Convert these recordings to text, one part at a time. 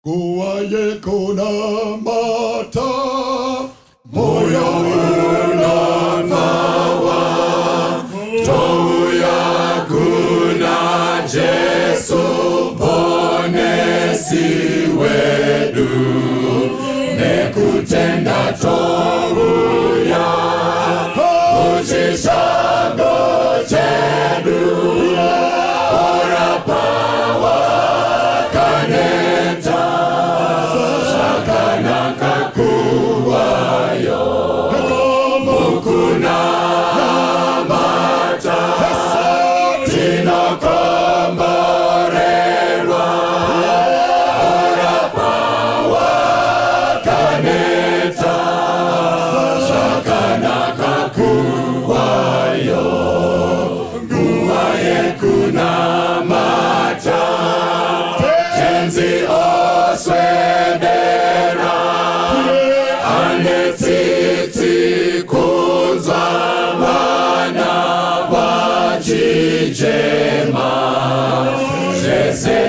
Kuwaye kuna mata, moyo unamawa, touya kuna Jesu bonesi wedu, nekutenda touya, uchishago chedu, orapawa kaneta.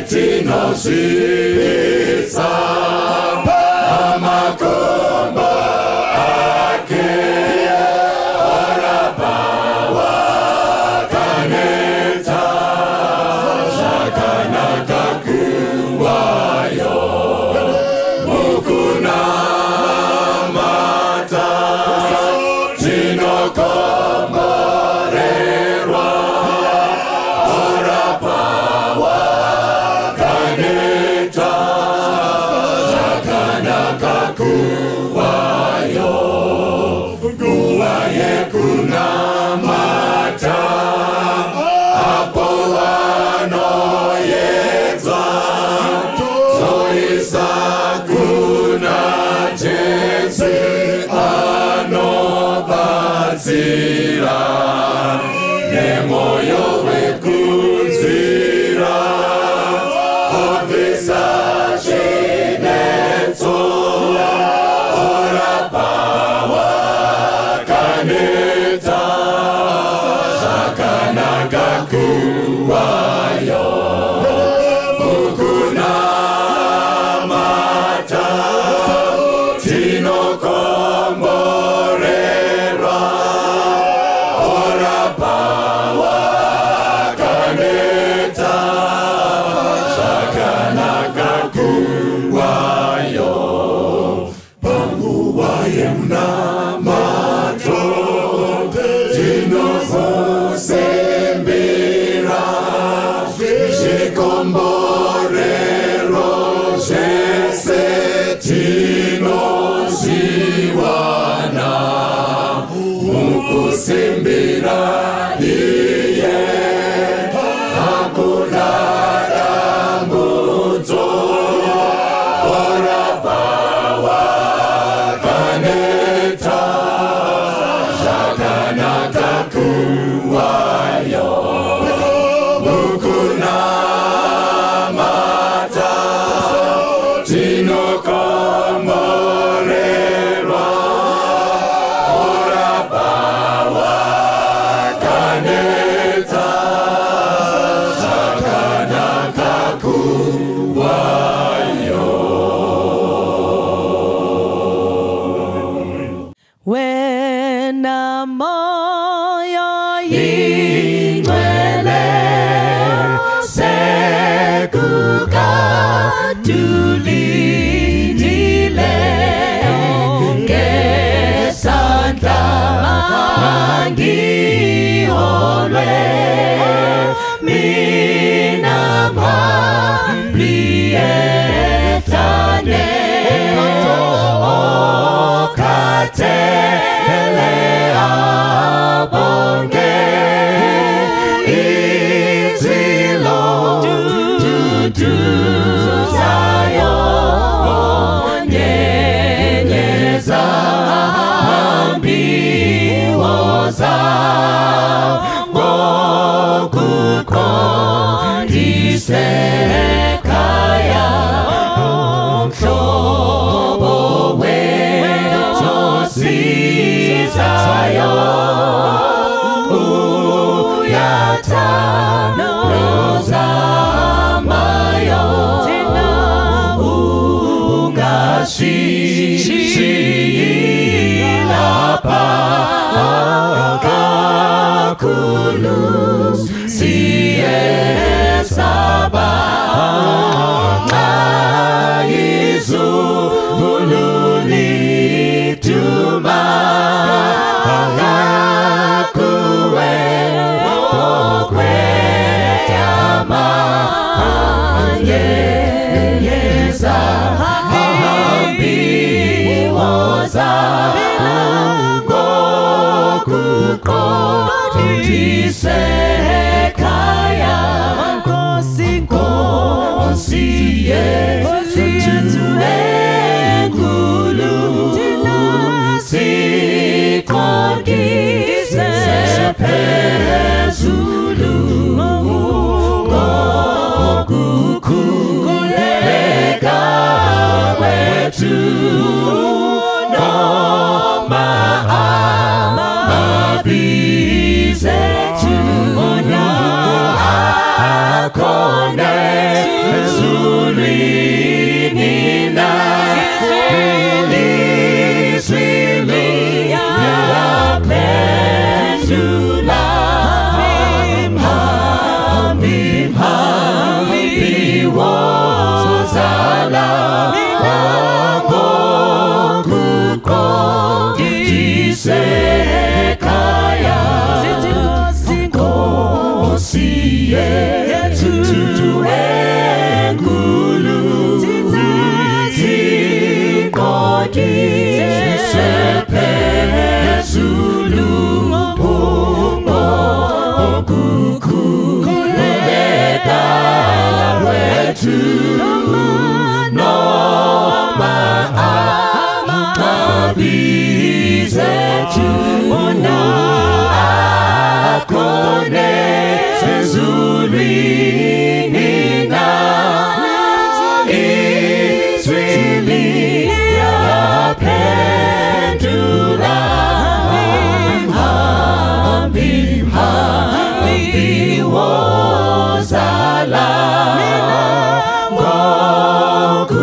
Tino Shisa Amakomba Ake Orapawa Kaneta Shakana Kakuwayo Mukuna Mata Tino Komorerwa Orapawa Kuwayo, kuwaye kuna mata, hapo wanoyeza, zoisa kuna jensi anobazira, nemoyo wekuzira, ovisa shinetso, Kuwayo, mukuna mata, tino komborera, orapawa kaneta, shakana kakuwayo, panguwaye mnamato, tino fose. Komborero jese tino ziwana mukusimbira iye hakunara muzo orapawa kaneta shakana kakuwayo mukuna Tino komorerwa orapawa kaneta shakana kakuwayo wena moyo yingwele sekuka tulindile ngesandla mangiholwe mina mhambliyethane okhathele abonge izilo zayo nyenyeza hambiwoza ngokuqondisekaya mhlobo wetosizayo uyathandaza mayo Mapa kakulu siye saba Maizu bululi tuma Kuwe okwe tama Yeza hambi woza Gokuko tisekaya Kosiye tuwe ngulu Sikogi sepezulu Gokukuleka wetu No mabizetu Akone zulinina Iswili yapendula Biwozala Gokuko Tisekaya Kosiye tuwe ngulu Sikogi sepezulu Gokukuleka wetu No mabizetu Akone zulinina Iswili yapendula Biwozala Gokuko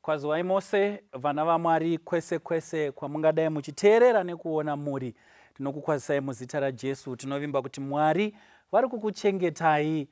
Kwaziwai mose vana vaMwari kwese kwese kwamungadai muchiteerera nekuona muri. Tinokukwazisai muzita raJesu. Tinovimba kuti Mwari vari kukuchengetai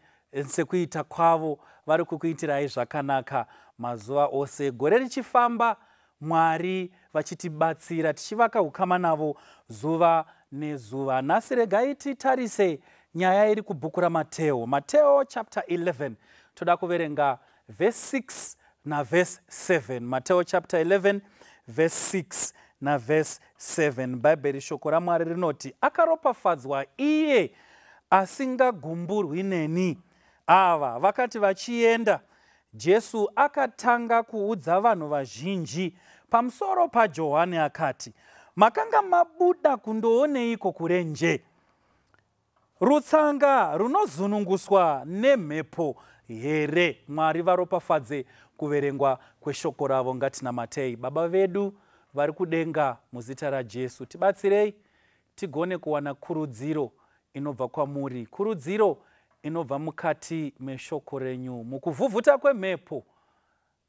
sekuita kwavo, vari kukuitirai zvakanaka mazuva ose. Gore richifamba Mwari vachitibatsira tichivaka ukama navo zuva nezuva. Nhasi regai titarise nyaya iri kubhuku raMateo. Mateo chapter 11 toda kuverenga verse 6 na verse 7. Mateo chapter 11 verse 6 na verse 7. Bhaibheri shoko raMwari rinoti, akaropafadzwa iye asingagumburwi neni. Ava vakati vachienda, Jesu akatanga kuudza vanhu vazhinji pamusoro paJohani akati, makanga mabuda kundooneiko kurenje? Rutsanga runozununguswa nemhepo here? Mwari varopafadze kuverengwa kweshoko ravo. Ngatinamatei. Baba vedu vari kudenga, muzita raJesu tibatsirei tigone kuwana kurudziro inobva kwamuri, kurudziro inobva mukati meshoko renyu, mukuvhuvhuta kwemhepo.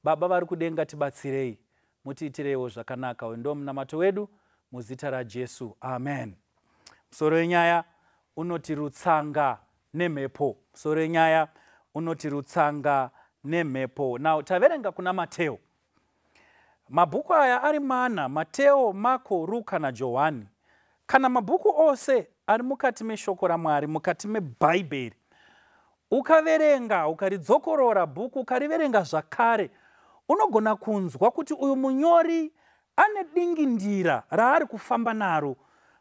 Baba vari kudenga tibatsirei, mutiitirewo zvakanaka. Uyu ndo munamato wedu muzita raJesu, amen. Musoro wenyaya unoti rutsanga nemhepo. Musoro wenyaya unoti rutsanga nemhepo. Now taverenga kuna Mateo. Mabhuku aya ari mana: Mateo, Marko, Luka naJohani. Kana mabhuku ose ari mukati meshoko raMwari, mukati mebhaibheri. Ukaverenga, ukaridzokorora bhuku, ukariverenga zvakare, unogona kunzwa kuti uyu munyori ane dingindira raari kufamba naro.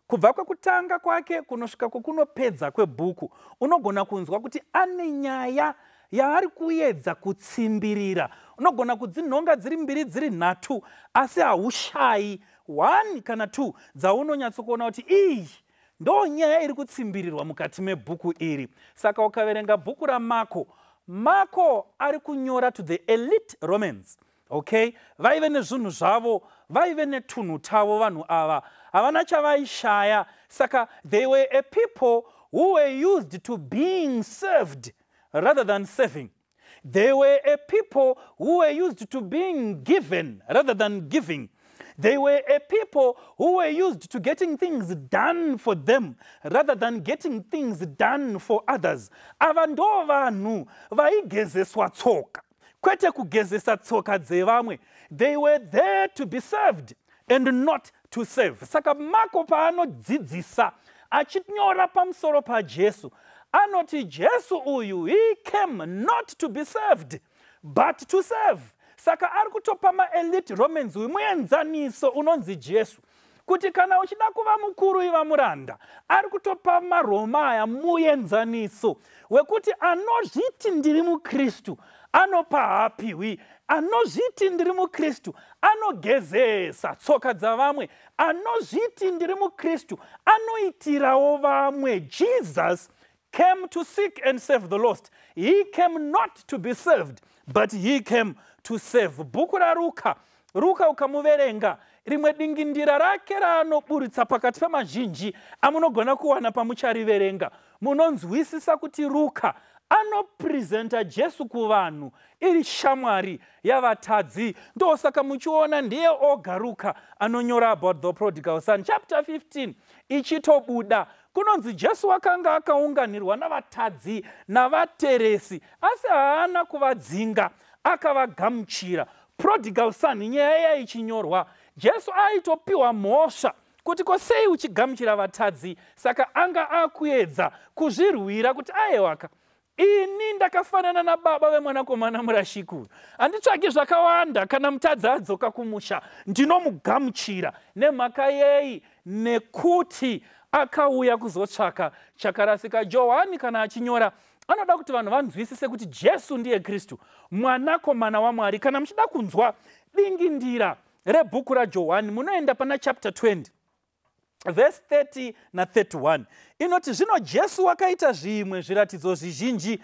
Kubva kwekutanga kwake kunosvika kwekunopedza kwebhuku, unogona kunzwa kuti ane nyaya yaari kuedza kutsimbirira. Unogona kudzinhonga dziri mbiri dziri nhatu, asi haushayi 1 kana 2 dzaunonyatsokuona kuti iyi ndo nyaya iri kutsimbirirwa mukati mebhuku iri. Saka ukaverenga bhuku raMarko, Marko ari kunyora to the elite Romans. Okay? Vaive nezvinhu zvavo, vaive netunhu tavo vanhu ava. havana chavaishaya. Saka they were a people who were used to being served rather than serving. They were a people who were used to being given rather than giving. They were a people who were used to getting things done for them rather than getting things done for others. Ava ndo vanhu vaigezeswa tsoka, kwete kugezesa tsoka dzevamwe. They were there to be served and not to serve. Saka Mako paanodzidzisa achinyora pamusoro paJesu, anoti Jesu uyu, he came not to be served but to serve. Saka ari kutopa ma-elite Romans muenzaniso unonzi Jesu, kuti kana uchida kuva mukuru iva muranda. Ari kutopa maRoma aya muenzaniso wekuti anozviti ndiri muKristu anopahapiwi, anozviti ndiri muKristu anogezesa tsoka dzavamwe, anozviti ndiri muKristu anoitirawo vamwe. Jesus came to seek and save the lost. He came not to be served, but he came to save. Bhuku raRuka, Ruka ukamuverenga, rimwe dingindira rake raanoburitsa pakati pemazhinji amunogona kuwana pamuchariverenga, munonzwisisa kuti Ruka anopresenta Jesu kuvanhu iri shamwari yavatadzi. Ndosaka muchiona ndiye oga Ruka anonyora about the prodigal son. Chapter 15 ichitobuda kunonzi Jesu akanga akaunganirwa navatadzi navateresi, asi haana kuvadzinga, akavagamuchira. Prodigal son nyaya yaichinyorwa, Jesu aitopiwa mhosva kuti ko sei uchigamuchira vatadzi. Saka anga akuedza kuzvirwira kuti aiwaka, ini ndakafanana nababa vemwanakomana murashikuru, handitsvaki zvakawanda kana mutadzi adzoka kumusha ndinomugamuchira. Nemhaka yei? Nekuti akauya kuzotsvaka chakarasika. Johani kana achinyora anoda kuti vanhu vanzwisise kuti Jesu ndiye Kristu, mwanakomana waMwari. Kana muchida kunzwa dingindira rebhuku raJohani, munoenda pana chapter 20 verse 30 na 31. Inoti zvino Jesu wakaita zvimwe zviratidzo zvizhinji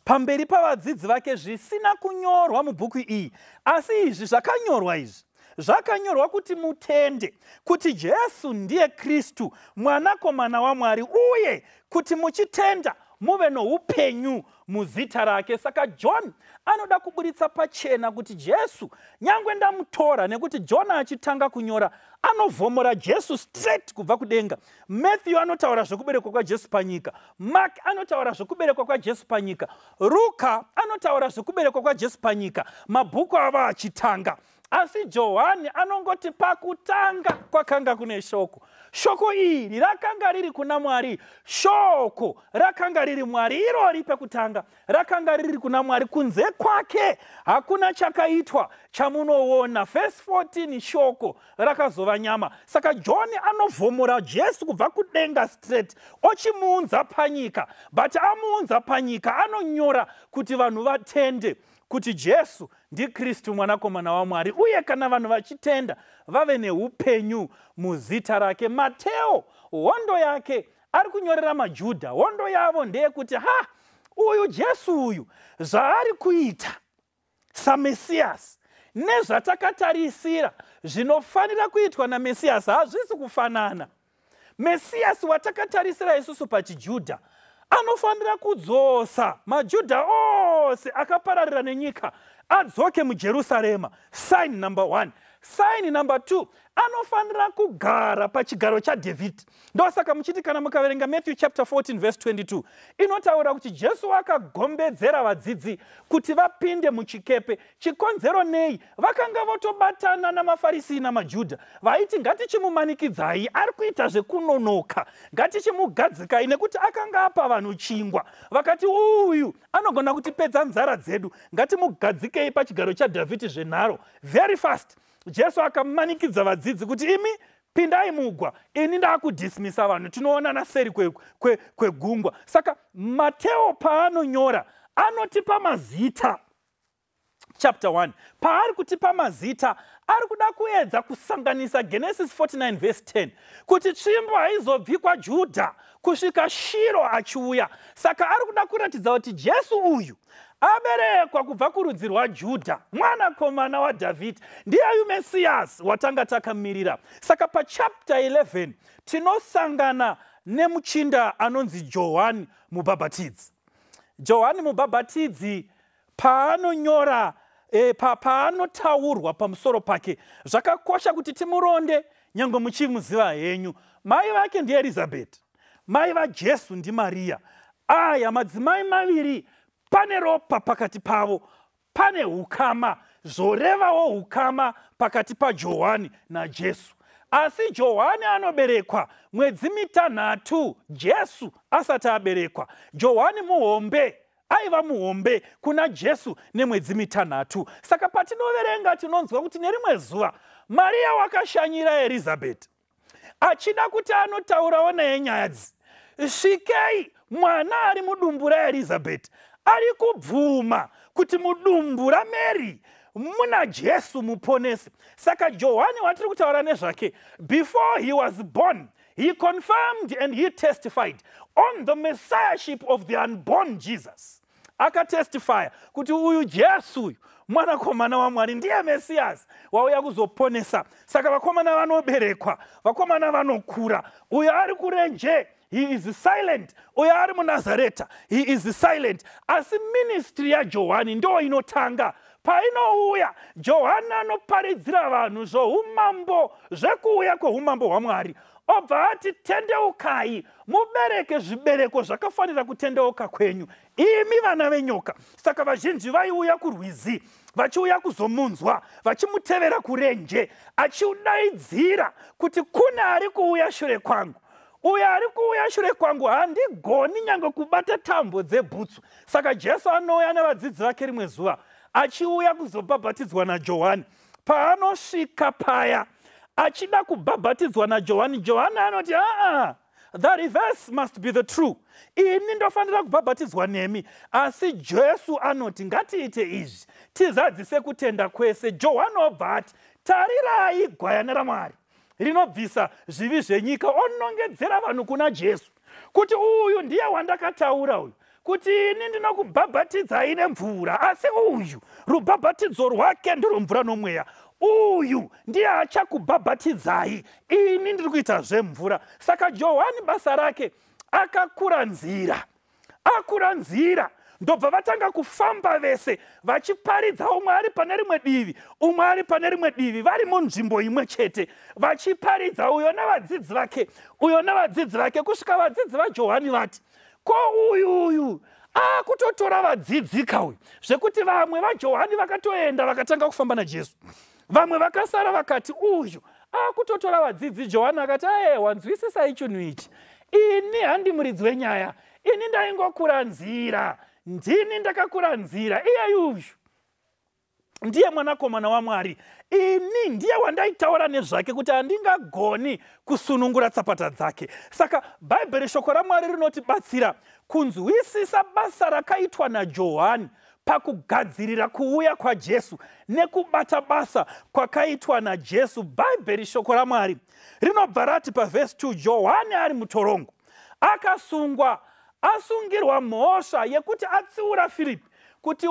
pamberi pavadzidzi vake zvisina kunyorwa mubhuku iyi, asi izvi zvakanyorwa. Izvi zvakanyorwa kuti mutende kuti Jesu ndiye Kristu, mwanakomana waMwari, uye kuti muchitenda muve noupenyu muzita rake. Saka John anoda kuburitsa pachena kuti Jesu, nyangwe ndamutora, nekuti John achitanga kunyora anovhomora Jesu straight kubva kudenga. Matthew anotaura zvokuberekwa kwaJesu panyika, Mark anotaura zvokuberekwa kwaJesu panyika, Ruka anotaura zvokuberekwa kwaJesu panyika, mabhuku ava achitanga. Asi Johani anongoti pakutanga kwakanga kune shoko. Shoko iri rakanga riri kuna Mwari. Shoko rakanga riri Mwari. Irori pekutanga rakanga riri kuna Mwari. Kunze kwake hakuna chakaitwa chamunoona. Verse 14, shoko rakazova nyama. Saka John anovhomora Jesu kubva kudenga straight, ochimuunza panyika. But amuunza panyika anonyora kuti vanhu vatende kuti Jesu ndi Kristu, mwanakomana waMwari, uye kana vanhu vachitenda vave neupenyu muzita rake. Mateo hondo yake ari kunyorera maJudha. Hondo yavo ndeyekuti uyu Jesu uyu zvaari kuita saMesiyasi nezvatakatarisira zvinofanira kuitwa naMesiyasi hazvisi kufanana. Mesiyasi watakatarisira isusu pachiJudha anofanira kudzosa maJudha ose akapararira nenyika adzoke muJerusarema. Sign number 1. Sign number 2, anofanira kugara pachigaro chaDhavhidhi. Ndosaka muchiti kana mukaverenga Matthew chapter 14 verse 22, inotaura kuti Jesu akagombedzera vadzidzi kuti vapinde muchikepe. Chikonzero nei? Vakanga votobatana namaFarisi namaJudha, vaiti ngatichimumanikidzai, ari kuita zvekunonoka, ngatichimugadzikai, nekuti akanga apa vanhu chingwa. Vakati uyu anogona kutipedza nzara dzedu, ngatimugadzikei pachigaro chaDhavhidhi zvenharo. Very fast Jesu akamanikidza vadzidzi kuti imi pindai mugwa, ini ndakudhisimisa vanhu, tinoonana seri kwegungwa. Saka Mateo paanonyora anotipa mazita. Chapter 1, paari kutipa mazita ari kuda kuedza kusanganisa Genesis 49 verse 10 kuti tsvimbo haizobvi kwaJudha kusvika Shiro achiuya. Saka ari kuda kuratidza kuti Jesu uyu aberekwa kubva kurudzi rwaJudha, mwanakomana waDhavhidhi, ndiye uyu Mesiyasi watanga takamirira. Saka pachapter 11 tinosangana nemuchinda anonzi Johani Mubhabhatidzi. Johani Mubhabhatidzi paanonyora paanotaurwa pamusoro pake, zvakakosha kuti timuronde nyange muchimuziva henyu. Mai vake ndiElizabeth, mai vaJesu ndiMaria. Aya madzimai maviri, pane ropa pakati pavo, pane ukama, zvorevawo ukama pakati paJohani naJesu. Asi Johani anoberekwa mwedzi mitanhatu Jesu asati aberekwa. Johani muhombe, aiva muhombe kuna Jesu nemwedzi mitanhatu. Saka patinoverenga tinonzwa kuti nerimwe zuva Maria wakashanyira Elizabeth, achida kuti anotaurawo naye nyaya idzi. Svikei, mwana ari mudumbu raElizabeth ari kubvuma kuti mudumbu raMary muna Jesu muponesi. Saka Johani watiri kutaura nezvake, before he was born, he confirmed and he testified on the messiahship of the unborn Jesus. Akatestifya kuti uyu Jesu uyu mwanakomana waMwari ndiye Mesiyasi wauya kuzoponesa. Saka vakomana vanoberekwa, vakomana vanokura. Uyo ari kurenje, he is silent. Uyo ari muNazareta, he is silent. Asi ministry yaJohani ndo inotanga. Painouya Johani anoparidzira vanhu zvoumambo, zvekuuya kweumambo hwaMwari. Obva ati tendeukai, mubereke zvibereko zvakafanira kutendeuka kwenyu, imi vana venyoka. Saka vazhinji vaiuya kurwizi, vachiuya kuzomunzwa, vachimutevera kurenje, achiudaidzira kuti kune ari kuuya shure kwangu. Uyo ari kuuya shure kwangu handigoni nyange kubata tambo dzebhutsu. Saka Jesu anouya nevadzidzi vake rimwe zuva, achiuya kuzobhabhatidzwa naJohani. Paanosvika paya achida kubhabhatidzwa naJohani, Johani anoti the reverse must be the true. Ini ndofanira kubhabhatidzwa nemi. Asi Jesu anoti ngatiite izvi tizadzise kutenda kwese. Johani obva ati tarirai gwayana raMwari rinobvisa zvivi zvenyika. Onongedzera vanhu kuna Jesu kuti uyu ndiye wandakataura uyu, kuti ini ndinokubhabhatidzai nemvura, asi uyu rubhabhatidzo rwake ndiromvura nomweya. Uyu ndiye achakubhabhatidzai, ini ndiri kuita zvemvura. Saka Johani basa rake akakura nzira, ndobva vatanga kufamba vese vachiparidza, umwe ari pane rimwe divi, umwe ari pane rimwe divi, vari munzvimbo imwe chete vachiparidza, uyo navadzidzi vake, kusvika vadzidzi vaJohani vati, ko uyu akutotora vadzidzika uyu, zvekuti vamwe vaJohani vakatoenda vakatanga kufamba naJesu. Vamwe vakasara vakati uyu akutotora vadzidzi. Johani akati wanzwisisai chinhu ichi, ini handimuridzi wenyaya, ini ndaingokura nzira, ndini ndakakura nzira, iye uyu ndiye mwanakomana waMwari, ini ndiye wandaitaura nezvake kuti handingagoni kusunungura tsapata dzake. Saka Bhaibheri, shoko raMwari, rinotibatsira kunzwisisa basa rakaitwa naJohani pakugadzirira kuuya kwaJesu nekubata basa kwakaitwa naJesu. Bhaibheri, shoko raMwari, rinobva rati pavhesi 2, Johani ari mutorongo akasungwa, asungirwa mhosva yekuti atsiura Firipi, kuti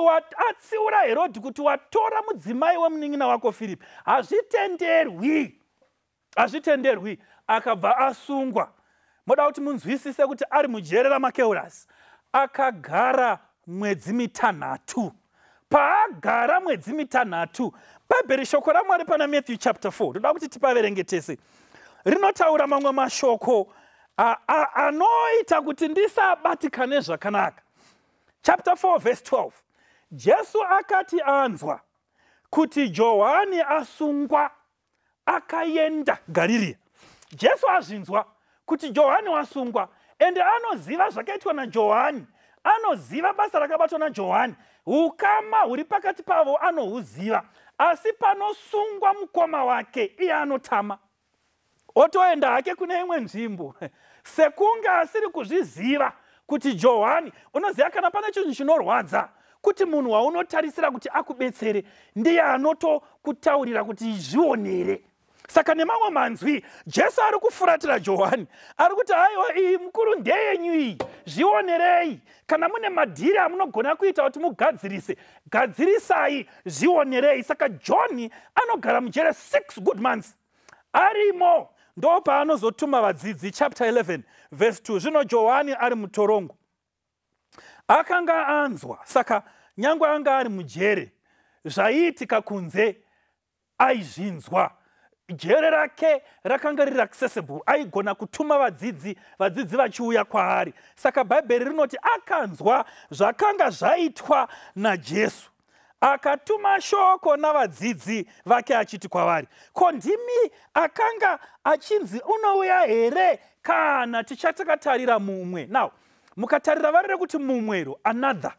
atsiura Herodhi, kuti watora mudzimai wemunin'ina wako Firipi. Hazvitenderwi. Akabva asungwa. Moda kuti munzwisise kuti ari mujere raMakeurasi akagara mwedzi mitanhatu. Paagara mwedzi mitanhatu, Bhaibheri, shoko raMwari, pana Matthew chapter 4, toda kuti tipaverenge tese, rinotaura mamwe mashoko anoita kuti ndisabatikane zvakanaka. Chapter 4 verse 12, Jesu akati anzwa kuti Johani asungwa, akaenda Garirea. Jesu azvinzwa kuti Johani wasungwa, ende anoziva zvakaitwa naJohani, anoziva basa rakabatwa naJohani, ukama huri pakati pavo anohuziva. Asi panosungwa mukoma wake, iye anotama, otoenda hake kune imwe nzvimbo sekunge asiri kuzviziva kuti Johani, unoziva kana pane chinhu chinorwadza, kuti munhu waunotarisira kuti akubetsere ndiye anotokutaurira kuti zvionere. Saka nemamwe manzwi Jesu ari kufuratira Johani ari kuti haiwa iyi mukuru ndeyenyu iyi, zvionerei. Kana mune madhiri amunogona kuita kuti mugadzirise, gadzirisai, zvionerei. Saka John anogara mujere 6 good months arimo, ndo paanozotuma vadzidzi. Chapter 11 verse 2. Zvino Johani ari mutorongo akanga anzwa, saka nyangwe anga ari mujere, zvaiitika kunze aizvinzwa. Jere rake rakanga riri accessible, aigona kutuma vadzidzi vachiuya kwaari. Saka Bhaibheri rinoti akanzwa zvakanga zvaitwa naJesu, akatuma shoko navadzidzi vake achiti kwavari, ko ndimi akanga achinzi unouya here, kana tichatakatarira mumwe? Now mukatarira varire kuti mumwero, another,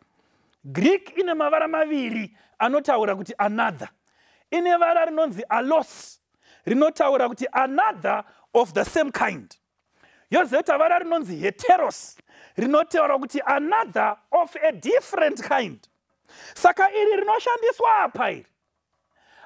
Greek ine mavara maviri anotaura kuti another. Ine vara rinonzi alos, rinotaura kuti another of the same kind. Yozoita vara rinonzi heteros, rinotaura kuti another of a different kind. Saka iri rinoshandiswa apa iri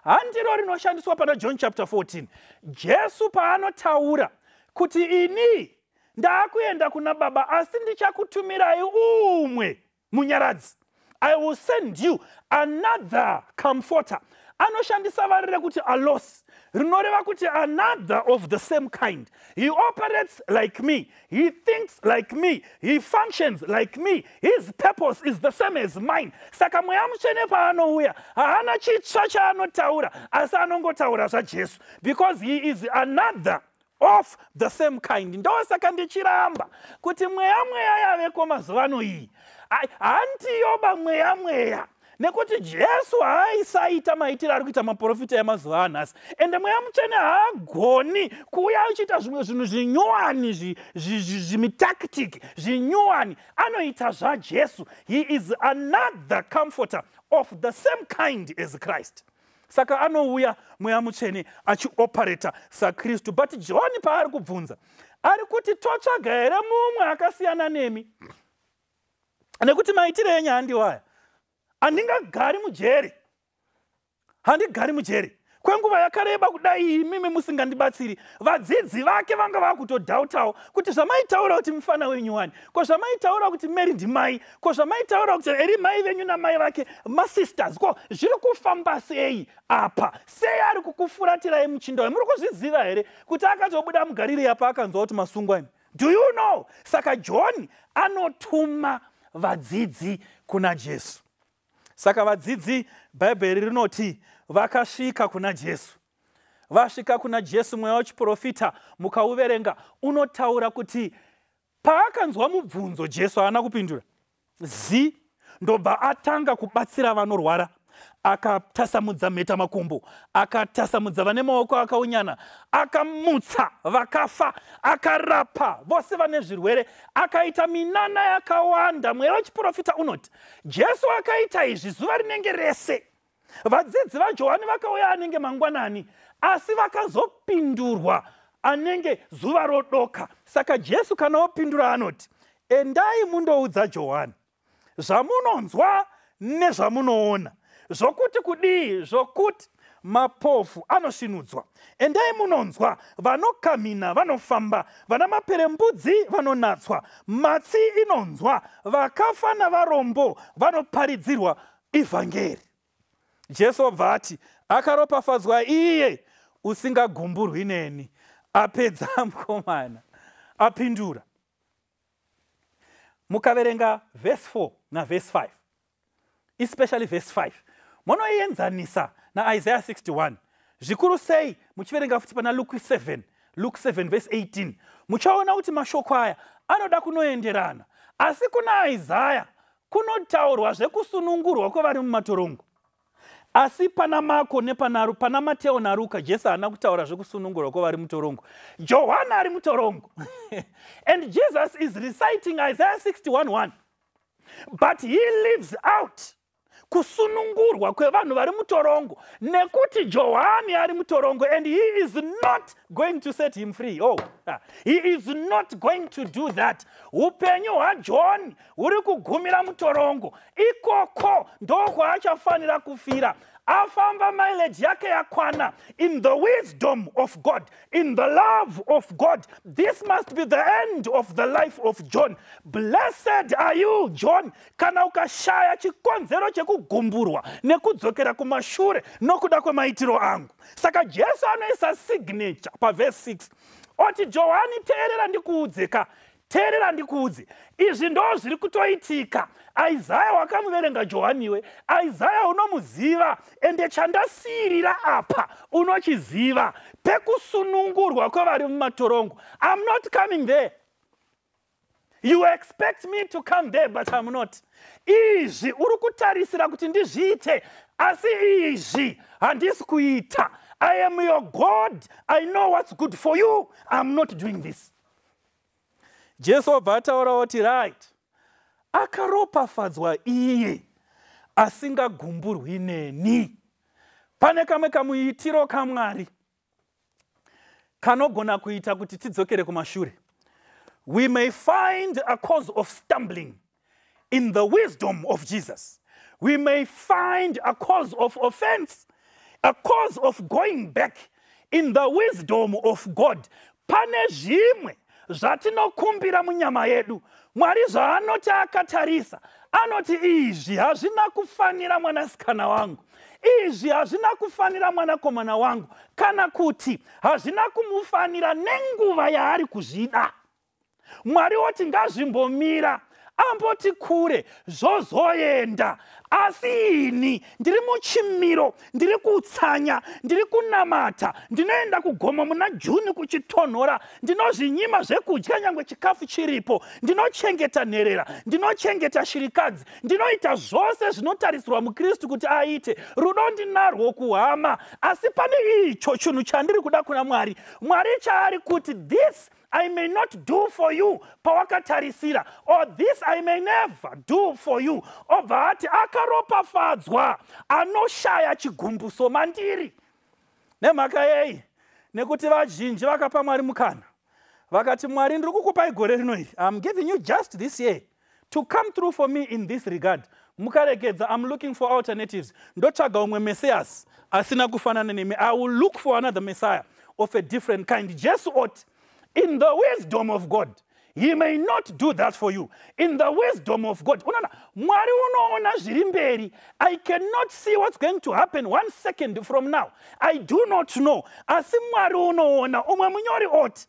handiro rinoshandiswa pana John chapter 14. Jesu paanotaura kuti ini ndaakuenda kuna Baba, asi ndichakutumirai umwe munyaradzi, I will send you another comforter. Anoshandisa varire kuti alos, rinoreva kuti another of the same kind. He operates like me, he thinks like me, he functions like me, his purpose is the same as mine. Saka mweya mutsvene paanouya haana chitsva chaanotaura, asi anongotaura zvaJesu, because he is another of the same kind. Ndo saka ndichiramba kuti mweya yaveko mazuva ano iyi handiyoba mweya, nekuti Jesu haaisaita maitiro ari kuita maprofita emazuva anhasi, ende mweya mutsvene haagoni kuuya achiita zvimwe zvinhu zvinyuwani, zvimitaktiki zvinyuwani. Anoita zvaJesu. He is another comforter of the same kind as Christ. Saka anouya mweya mutsvene achioperata saKristu. But John paari kubvunza ari kuti totsvaga here mumwe akasiyana nemi, nekuti maitiro enyu handiwaya, handingagari mujere, handigari mujere kwenguva yakareba kudai mimi musingandibatsiri. Vadzidzi vake vanga vakutodhautawo kuti zvamaitaura kuti mufana wenyu wani, ko zvamaitaura kuti Mary ndimai, ko zvamaitaura kuti eri mai venyu namai vake masisters, ko zviri kufamba sei apa? Sei ari kukufuratirai muchinda we? Muri kuzviziva here kuti akazobuda muGarireya apa akanzwa kuti masungwa? Do you know? Saka John anotuma vadzidzi kuna Jesu. Saka vadzidzi, Bhaibheri rinoti vakasvika kuna Jesu. Vasvika kuna Jesu, mweya wachiprofita mukauverenga unotaura kuti paakanzwa mubvunzo Jesu haana kupindura. Ndobva atanga kubatsira vanorwara, akatasamudza mhetamakumbo, akatasamudza vane maoko akaunyana, akamutsa vakafa, akarapa vose vane zvirwere, akaita minana yakawanda. Mweya wachiprofita unoti Jesu akaita izvi zuva rinenge rese. Vadzidzi vaJohani vakauya anenge mangwanani, asi vakazopindurwa anenge zuva rodoka. Saka Jesu kana opindura anoti, endai mundoudza Johani zvamunonzwa nezvamunoona, zvokuti kudii, zvokuti mapofu anosvinudzwa. Endai munonzwa vanokamhina vanofamba, vana maperembudzi vanonatswa, matsi inonzwa, vakafa navarombo vanoparidzirwa ivhangeri. Jesu obva ati, akaropafadzwa iye usingagumburwi neni. Apedza mukomana apindura. Mukaverenga verse 4 na verse 5, especially verse 5, munoienzanisa na Isaiah 61. Zvikuru sei muchiverenga futi pana Luke 7 verse 18, muchaona kuti mashoko aya anoda kunoenderana. Asi kuna Isaiah kunotaurwa zvekusunungurwa kwevari mumatorongo. Asi pana Mako pana Mateo naRuka, Jesu haana kutaura zvekusunungurwa kwevari mutorongo. Johana ari mutorongo. And Jesus is reciting Isaiah 61:1. But he leaves out kusunungurwa kwevanhu vari mutorongo, nekuti Johani ari mutorongo, and he is not going to set him free. He is not going to do that. Upenyu hwaJohani huri kugumira mutorongo, ikoko ndo kwaachafanira kufira. afamba mileage yake yakwana in the wisdom of God, in the love of God. This must be the end of the life of John. Blessed are you, John, kana ukashaya chikonzero chekugumburwa nekudzokera kumashure nokuda kwemaitiro angu. Saka Jesu anoisa signature pa verse 6. Oti Johani, teerera ndikuudzeka, teerera ndikuudze. Izvi ndo zviri kutoitika. Isaiah wakamuverenga Johaniwe, Isaiah unomuziva, ende chandasirira apa unochiziva, pekusunungurwa kwevari mumatorongo. I'm not coming there. You expect me to come there, but I'm not. Izvi uri kutarisira kuti ndizviite, asi izvi handisi kuita. I am your God. I know what's good for you. I'm not doing this. Jesu obva ataura oti, right, akaropafadzwa iye asingagumburwi neni. Pane kamwe kamuitiro kaMwari kanogona kuita kuti tidzokere kumashure. We may find a cause of stumbling in the wisdom of Jesus. We may find a cause of offense, a cause of going back in the wisdom of God. Pane zvimwe zvatinokumbira munyama yedu. Mwari zvaanoti akatarisa, anoti izvi hazvina kufanira mwanasikana wangu, izvi hazvina kufanira mwanakomana wangu, kana kuti hazvina kumufanira nenguva yaari kuzvida. Mwari oti ngazvimbomira, amboti kure zvozoenda, asi ini ndiri muchimiro, ndiri kutsanya, ndiri kunamata, ndinoenda kugomo muna Juni kuchitonhora, ndinozvinyima zvekudya nyangwe chikafu chiripo, ndinochengeta nherera, ndinochengeta shirikadzi, ndinoita zvose zvinotarisirwa muKristu kuti aite. Rudo ndinarwo kuhama, asi pane icho chinhu chandiri kuda kuna Mwari. Mwari chaari kuti this I may not do for you pawakatarisira, or this I may never do for you. Obva ati akaropafadzwa anoshaya chigumbuso mandiri. Nemhaka yei, nekuti vazhinji vakapa Mwari mukana, vakati Mwari ndiri kukupai gore rino iri, I'm giving you just this year to come through for me in this regard. Mukaregedza, I'm looking for alternatives. Ndotsvaga umwe Messias asina kufanana nemi. I will look for another Messiah of a different kind. Jesu oti, in the wisdom of God, he may not do that for you. In the wisdom of God, Mwari unoona zviri mberi. I cannot see what's going to happen 1 second from now. I do not know. Asi Mwari unoona. Umwe munyori oti,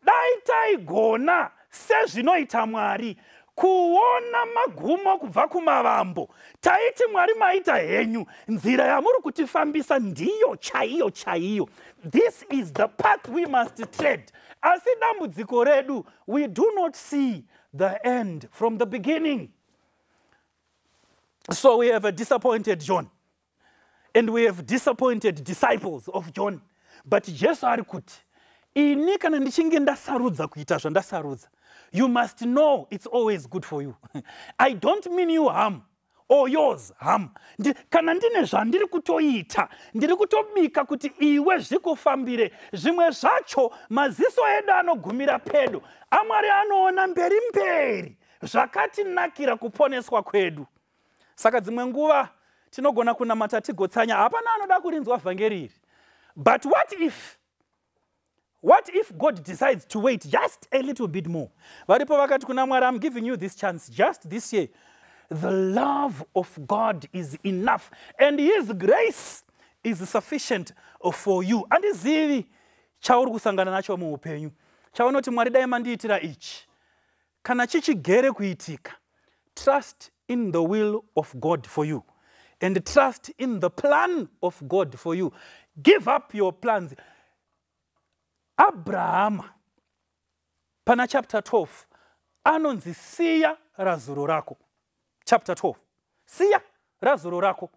dai taigona sezvinoita Mwari kuona magumo kubva kumavambo, taiti Mwari maita henyu, nzira yamuri kutifambisa ndiyo chaiyo chaiyo. This is the path we must tread. Asi dambudziko redu, we do not see the end from the beginning. So we have a disappointed John, and we have disappointed disciples of John. But Jesu ari kuti, ini kana ndichinge ndasarudza kuita zvandasarudza, you must know it's always good for you. I don't mean you harm or yours harm. Kana ndine zvandiri kutoita, ndiri kutobika kuti iwe zvikufambire, zvimwe zvacho maziso edu anogumira pedo, aMwari anoona mberi mberi, zvakatinakira kuponeswa kwedu. Saka dzimwe nguva tinogona kunamata tigotsanya, hapana anoda kurinzwa vhangeri iri. But what if God decides to wait just a little bit more? Varipo vakati kuna Mwari, I'm giving you this chance just this year. The love of God is enough, and His grace is sufficient for you. Handizivi chauri kusangana nacho muupenyu, chaunoti Mwari dai mandiitira ichi, kana chichigere kuitika. Trust in the will of God for you, and trust in the plan of God for you. Give up your plans. Abraham, pana chapter 12, anonzi siya razuro rako. Chapter 12, siya razuro rako.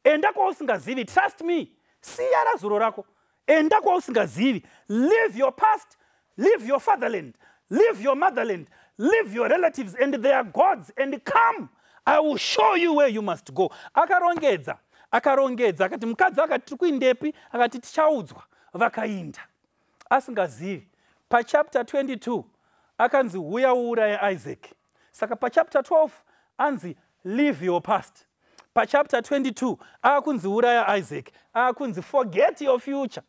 Enda kwa usingazivi, trust me. Siya razuro rako. Enda kwa usingazivi. Leave your past, leave your fatherland, leave your motherland, leave your relatives and their gods, and come. I will show you where you must go. Akarongedza, akati mukadzi akati tiri kuindepi, akati tichaudzwa, vakainda. Asingazivi. Pa chapter 22, akanzi uya uuraye Isaac. Saka pa chapter 12, anzi leave your past. Chapter 22, akunzi uraya Isaac, akunzi forget your future.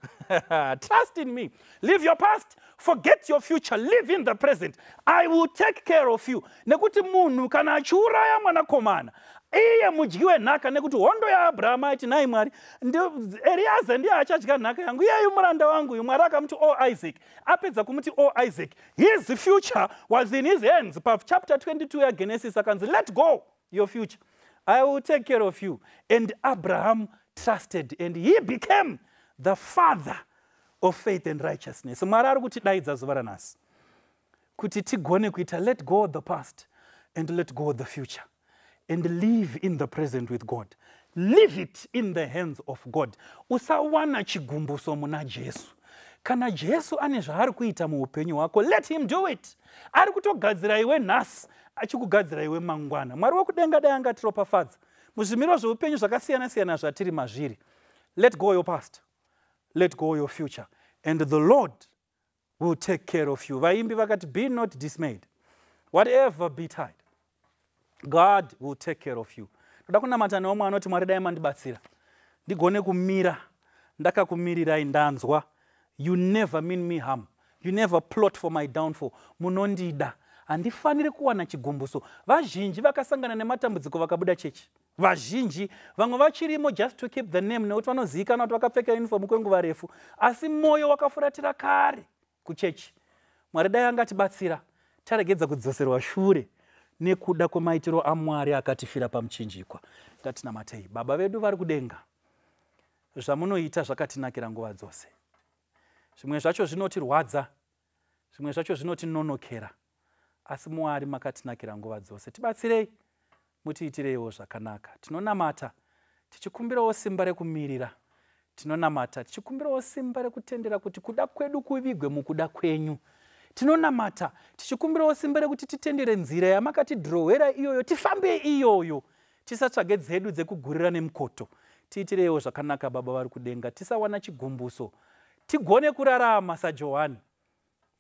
Trust in me. Leave your past, forget your future, live in the present. I will take care of you. Nekuti munhu kana achiuraya mwanakomana, iye mudyiwe nhaka, nekuti hondo yaAbhurahama iti nai Mwari, Eriaza ndiye achadya nhaka yangu, iyeyu muranda wangu. Mwari akamuti Isaac. Apedza kumuti Isaac, his future was in his hands. Chapter 22 yaGenesis akanzi, let go your future, I will take care of you. And Abraham trusted, and he became the father of faith and righteousness. Mwari ari kutidaidza zuva ranhasi kuti tigone kuita let go of the past and let go of the future and live in the present with God. Leave it in the hands of God. Usawana chigumbuso muna Jesu. Kana Jesu ane zvaari kuita muupenyu hwako, let him do it. Ari kutogadzira iwe nhasi, achikugadzira iwe mangwana. Mwari wekudenga dai angatiropafadza muzvimiro zveupenyu zvakasiyana-siyana zvatiri mazviri. Let go your past, let go your future, and the Lord will take care of you. Vaimbi vakati, be not dismayed, whatever betide, God will take care of you. Toda kunamata neomwe anoti, Mwari dai mandibatsira ndigone kumira ndakakumirirai, ndanzwa. You never mean me harm, you never plot for my downfall. Munondida, handifaniri kuwana chigumbuso. Vazhinji vakasangana nematambudziko vakabuda chechi. Vazhinji vamwe vachirimo just to keep the name, nekuti vanozivikanwa kuti vakapfeka uniform kwenguva refu, asi moyo wakafuratira kare kuchechi. Mwari dai angatibatsira taregedza kudzoserwa shure nekuda kwemaitiro aMwari akatifira pamuchinjikwa. Ngatinamatei. Baba vedu vari kudenga, zvamunoita zvakatinakira nguva dzose. Zvimwe zvacho zvinotirwadza, zvimwe zvacho zvinotinonokera, asi Mwari makatinakira nguva dzose. Tibatsirei, mutiitireiwo zvakanaka. Tinonamata tichikumbirawo simba rekumirira, tinonamata tichikumbirawo simba rekutendera kuti kuda kwedu kuvigwe mukuda kwenyu. Tinonamata tichikumbirawo simba rekuti titendere nzira yamakatidhirowera iyoyo, tifambe iyoyo, tisatsvage dzedu dzekugurira nemukoto. Tiitireiwo zvakanaka Baba vari kudenga, tisawana chigumbuso, tigone kurarama saJohani,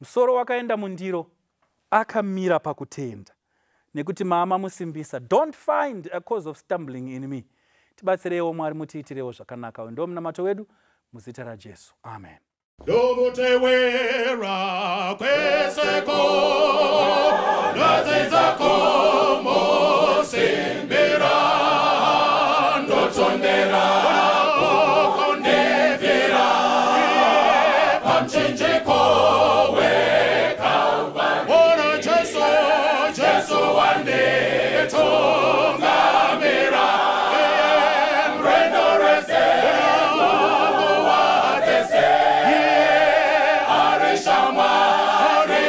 musoro wakaenda mundiro, akamira pakutenda, nekuti mama musimbisa. Don't find a cause of stumbling in me. Tibatsireiwo Mwari, mutiitireiwo zvakanaka. Ndo munamato wedu muzita raJesu. Amen. Dokutewera kweseko nadzidzako mosimbira ndotondera kundevera pamchinjiko weKalvari. Ora Jesu wanditungamira rwendo rwese mungu wadzese ari shamwari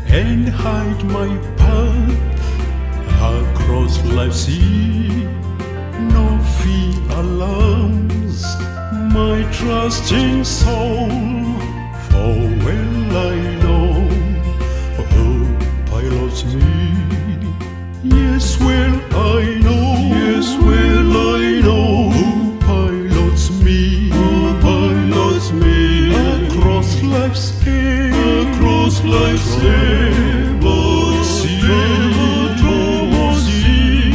and hide my path across life's sea. No fear alarms my trusting soul, for well I know who pilots me. Yes, well I know, yes, well I know who pilots me, who pilots me across life's sea, across life's troubled sea.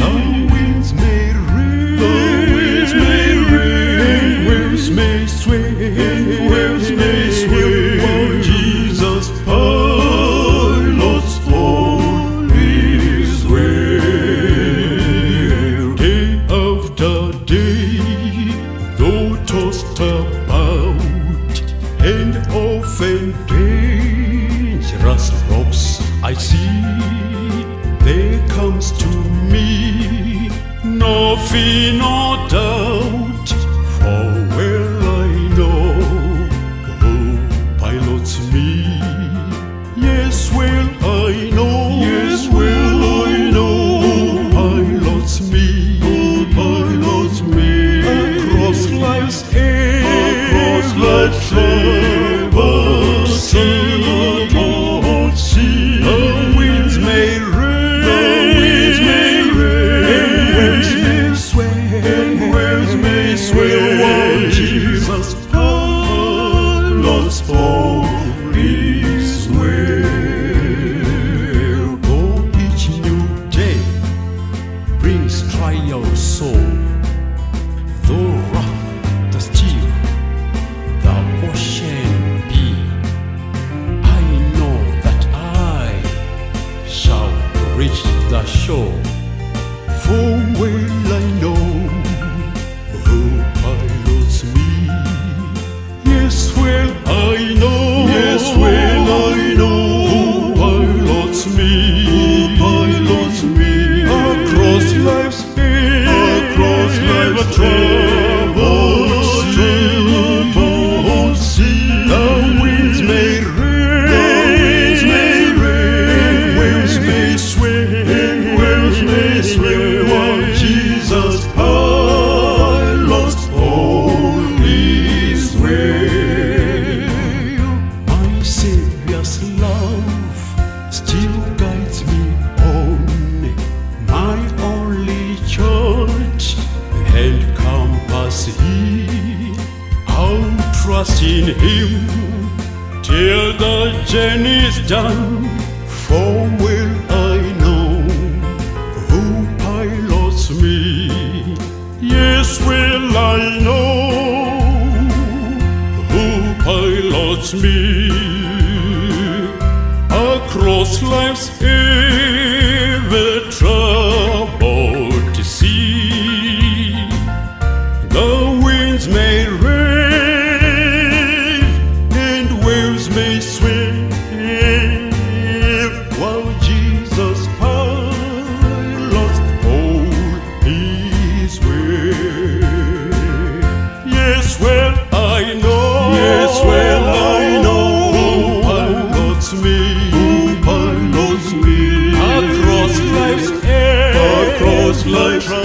The winds may rain, the winds may rain, and waves may sway, and waves may sway, while Jesus pilots all His way. Day after day, though tossed about, and often dangerous rocks I see, there comes to me no fear, no doubt, for well I know who pilots me. Yes, well I know, yes, well I know who pilots me, who pilots me across life's across life's troubled sea. The winds may rain, the winds may rain, and waves may sway, and waves may sway, while Jesus pilots all His way. Oh, each new day brings trials so, though rough the steel, the ocean be, I know that I shall reach the shore. For well I know who pilots me. Yes, well I know, yes, well I know who pilots me, who pilots me across life's troubled sea. The winds may rain, the winds may rain, and waves may sway, and waves may sway, while Jesus pilots all His way. My Savior's love still guides me on, my only church and compass He. I'll trust in Him till the journey's done, for well I know who pilots me. Yes, well I know who pilots me across life's ever-troubled sea. The winds may rave and waves may sway, while Jesus pilots all His way. Yes, well I know, yes, well I know who pilots me, who pilots me life's end. Across life's